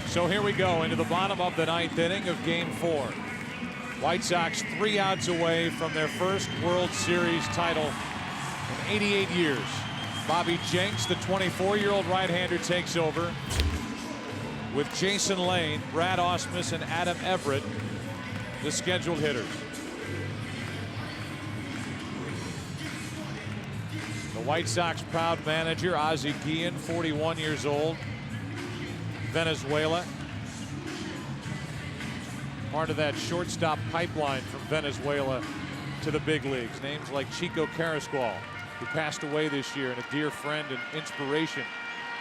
So here we go into the bottom of the ninth inning of Game 4. White Sox 3 outs away from their first World Series title in 88 years. Bobby Jenks, the 24-year-old right-hander, takes over with Jason Lane, Brad Ausmus, and Adam Everett, the scheduled hitters. The White Sox proud manager, Ozzie Guillen, 41 years old, Venezuela. Part of that shortstop pipeline from Venezuela to the big leagues. Names like Chico Carrasqual, who passed away this year, and a dear friend and inspiration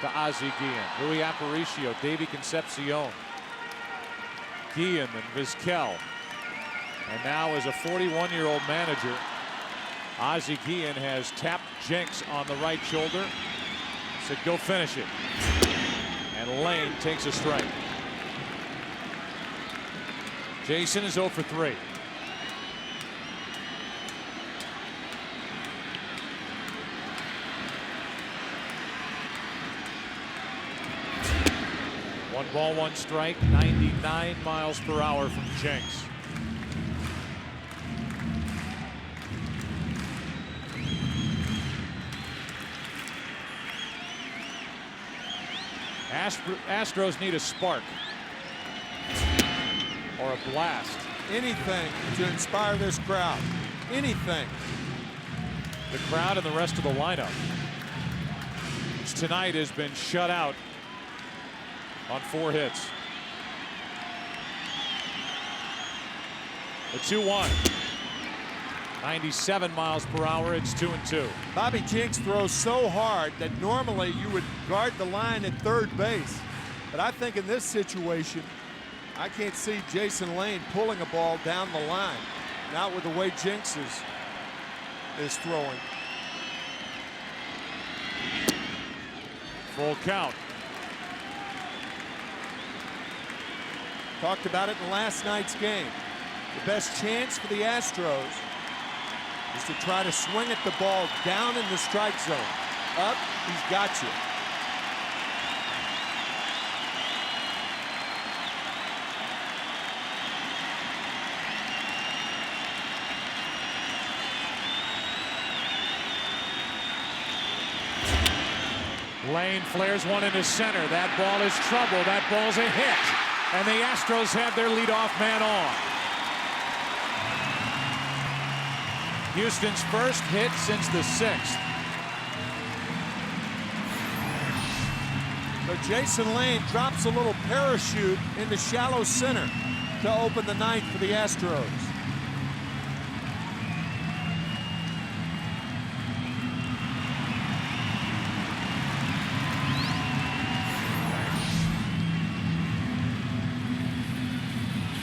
to Ozzie Guillen. Luis Aparicio, Davey Concepcion, Guillen and Vizquel. And now as a 41-year-old manager, Ozzie Guillen has tapped Jenks on the right shoulder, said go finish it. And Lane takes a strike. Jason is 0 for 3. One ball, one strike, 99 miles per hour from Jenks. Astros need a spark or a blast. Anything to inspire this crowd. Anything. The crowd and the rest of the lineup, which tonight has been shut out on 4 hits. The 2-1. 97 miles per hour. It's 2-2. Bobby Jenks throws so hard that normally you would guard the line at third base. But I think in this situation, I can't see Jason Lane pulling a ball down the line. Not with the way Jenks is throwing. Full count. Talked about it in last night's game. The best chance for the Astros is to try to swing at the ball down in the strike zone. Up, he's got you. Lane flares one into center. That ball is trouble. That ball's a hit. And the Astros have their leadoff man on. Houston's first hit since the 6th. So Jason Lane drops a little parachute into shallow center to open the ninth for the Astros.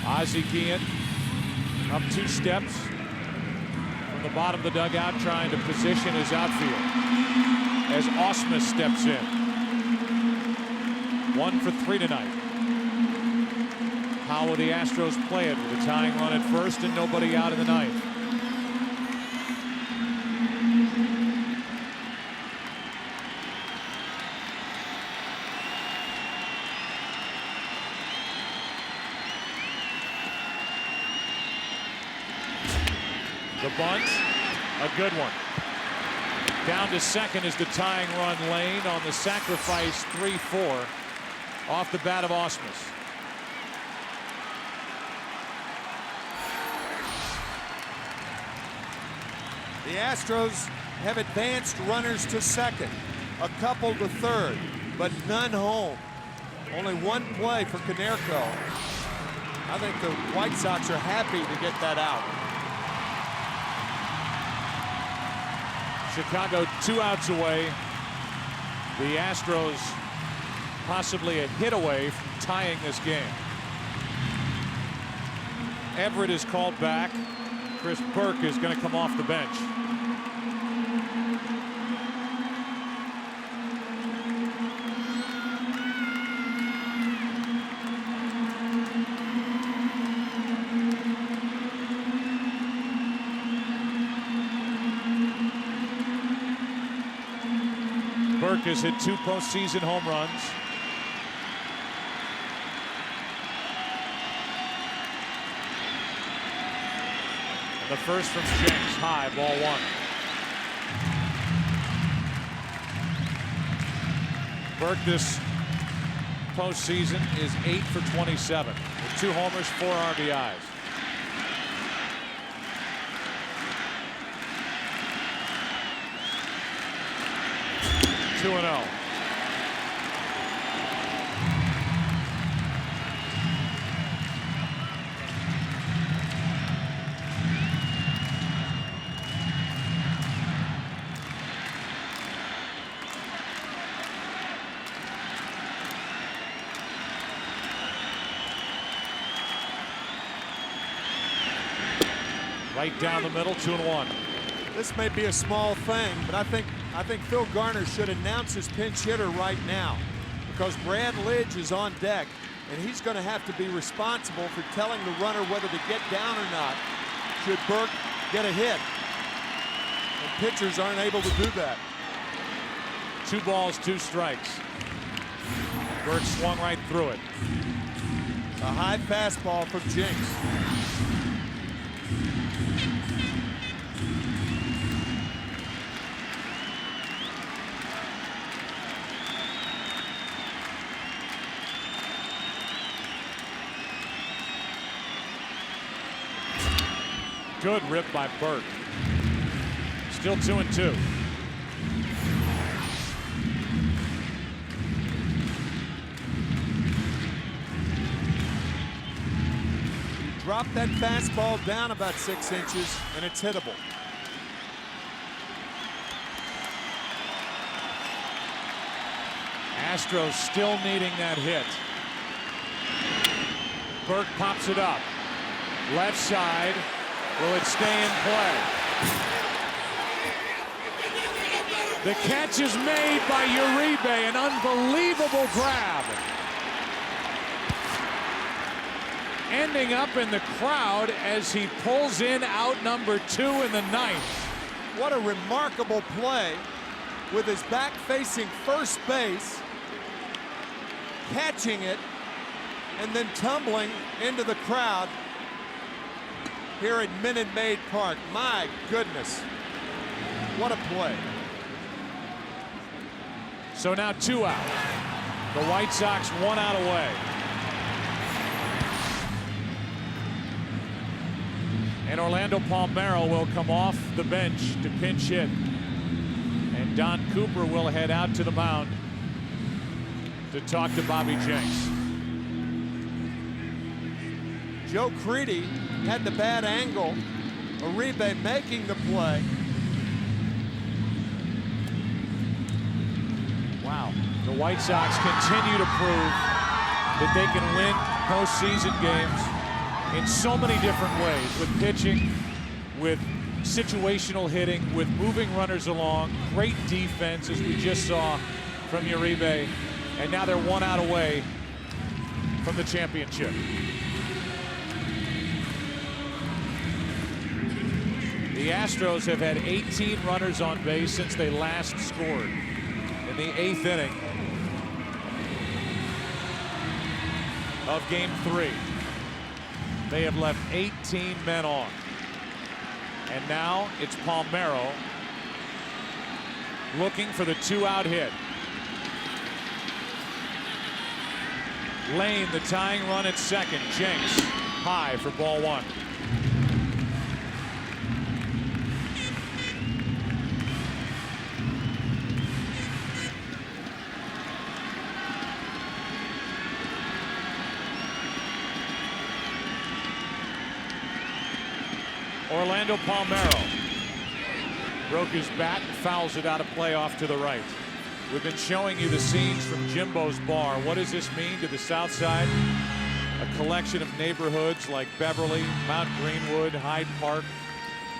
Ozzie Guillen up 2 steps from the bottom of the dugout, trying to position his outfield as Ausmus steps in. 1 for 3 tonight. How will the Astros play it with a tying run at first and nobody out in the ninth? The bunt, a good one. Down to second is the tying run, Lane, on the sacrifice 3-4 off the bat of Ausmus. The Astros have advanced runners to second, a couple to third, but none home. Only one play for Konerko. I think the White Sox are happy to get that out. Chicago 2 outs away. The Astros possibly a hit away from tying this game. Everett is called back. Chris Burke is going to come off the bench. Burke has hit 2 postseason home runs. And the first from Jenks, high, ball one. Burke this postseason is 8 for 27 with 2 homers, 4 RBIs. Two and 0. Right down the middle, 2-1. This may be a small thing, but I think Phil Garner should announce his pinch hitter right now, because Brad Lidge is on deck, and he's going to have to be responsible for telling the runner whether to get down or not should Burke get a hit. And pitchers aren't able to do that. 2 balls, 2 strikes. Burke swung right through it. A high fastball from Jenks. Good rip by Burke. Still 2-2. Drop that fastball down about 6 inches, and it's hittable. Astros still needing that hit. Burke pops it up. Left side. Will it stay in play? The catch is made by Uribe, an unbelievable grab. Ending up in the crowd as he pulls in out number 2 in the 9th. What a remarkable play with his back facing first base, catching it, and then tumbling into the crowd here at Minute Maid Park. My goodness, what a play. So now 2 out. The White Sox 1 out away. And Orlando Palmeiro will come off the bench to pinch hit. And Don Cooper will head out to the mound to talk to Bobby Jenks. Joe Crede had the bad angle. Uribe making the play. Wow. The White Sox continue to prove that they can win postseason games in so many different ways, with pitching, with situational hitting, with moving runners along, great defense, as we just saw from Uribe, and now they're 1 out away from the championship. The Astros have had 18 runners on base since they last scored in the 8th inning of Game 3. They have left 18 men on. And now it's Palmeiro looking for the 2-out hit. Lane, the tying run at second. Jenks high for ball 1. Orlando Palmeiro broke his bat and fouls it out of play off to the right. We've been showing you the scenes from Jimbo's bar. What does this mean to the South Side? A collection of neighborhoods like Beverly, Mount Greenwood, Hyde Park,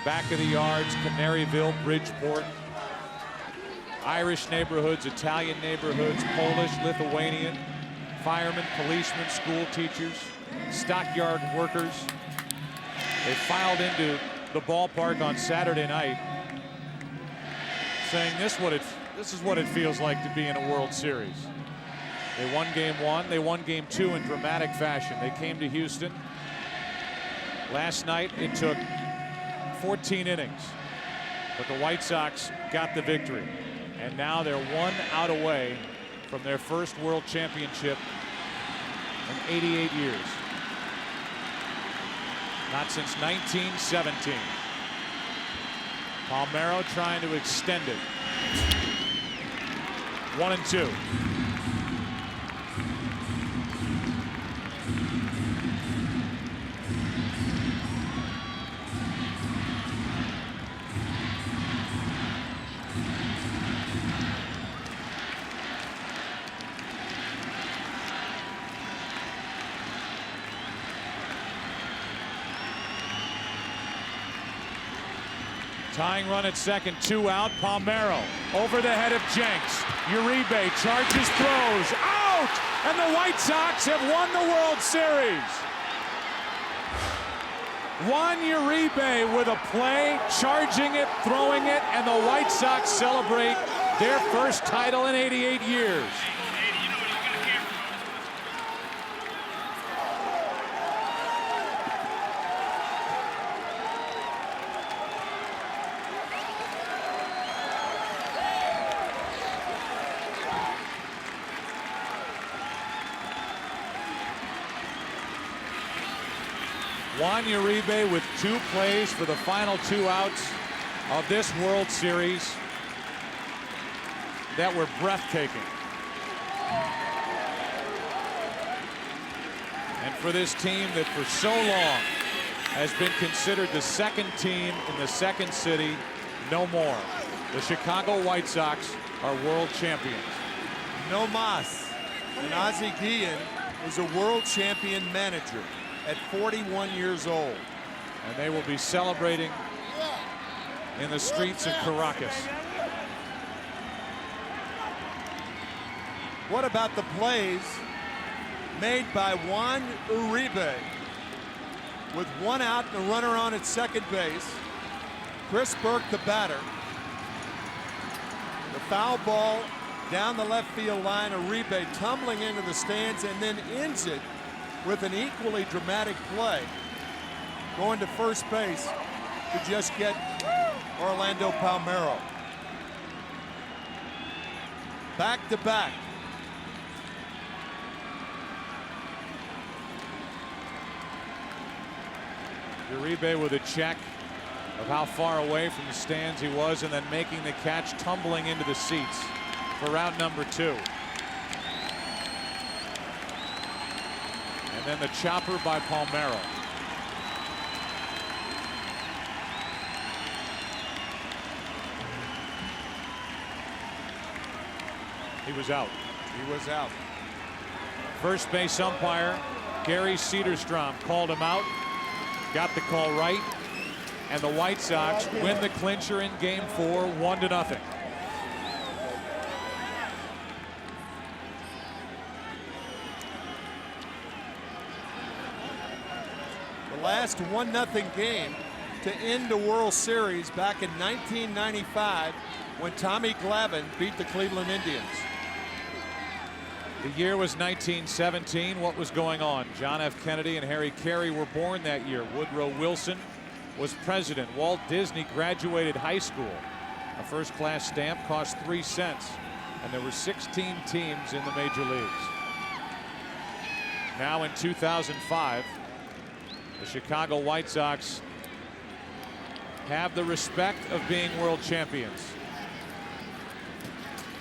back of the yards, Canaryville, Bridgeport. Irish neighborhoods, Italian neighborhoods, Polish, Lithuanian, firemen, policemen, school teachers, stockyard workers. They filed into the ballpark on Saturday night saying this is what it feels like to be in a World Series. They won Game 1, they won Game 2 in dramatic fashion. They came to Houston. Last night it took 14 innings. But the White Sox got the victory. And now they're 1 out away from their first World Championship in 88 years. Not since 1917. Palmeiro trying to extend it. 1-2. Tying run at second, 2 out. Palmeiro over the head of Jenks. Uribe charges, throws, out! And the White Sox have won the World Series. Juan Uribe with a play, charging it, throwing it, and the White Sox celebrate their first title in 88 years. Juan Uribe with 2 plays for the final 2 outs of this World Series that were breathtaking. And for this team that for so long has been considered the second team in the second city, no more. The Chicago White Sox are world champions. No mas. And Ozzie Guillen is a world champion manager at 41 years old. And they will be celebrating in the streets of Caracas. What about the plays made by Juan Uribe? With 1 out and a runner on at second base. Chris Burke, the batter. The foul ball down the left field line. Uribe tumbling into the stands and then ends it with an equally dramatic play, going to first base to just get Orlando Palmeiro. Back to back. Uribe with a check of how far away from the stands he was, and then making the catch, tumbling into the seats for round number 2. And then the chopper by Palmeiro. He was out. He was out. First base umpire Gary Cederstrom called him out. Got the call right. And the White Sox win the clincher in Game 4, 1-0. Last 1-0 game to end the World Series back in 1995 when Tommy Glavine beat the Cleveland Indians. The year was 1917. What was going on? John F. Kennedy and Harry Carey were born that year. Woodrow Wilson was president. Walt Disney graduated high school. A first-class stamp cost 3 cents, and there were 16 teams in the major leagues. Now in 2005, the Chicago White Sox have the respect of being world champions.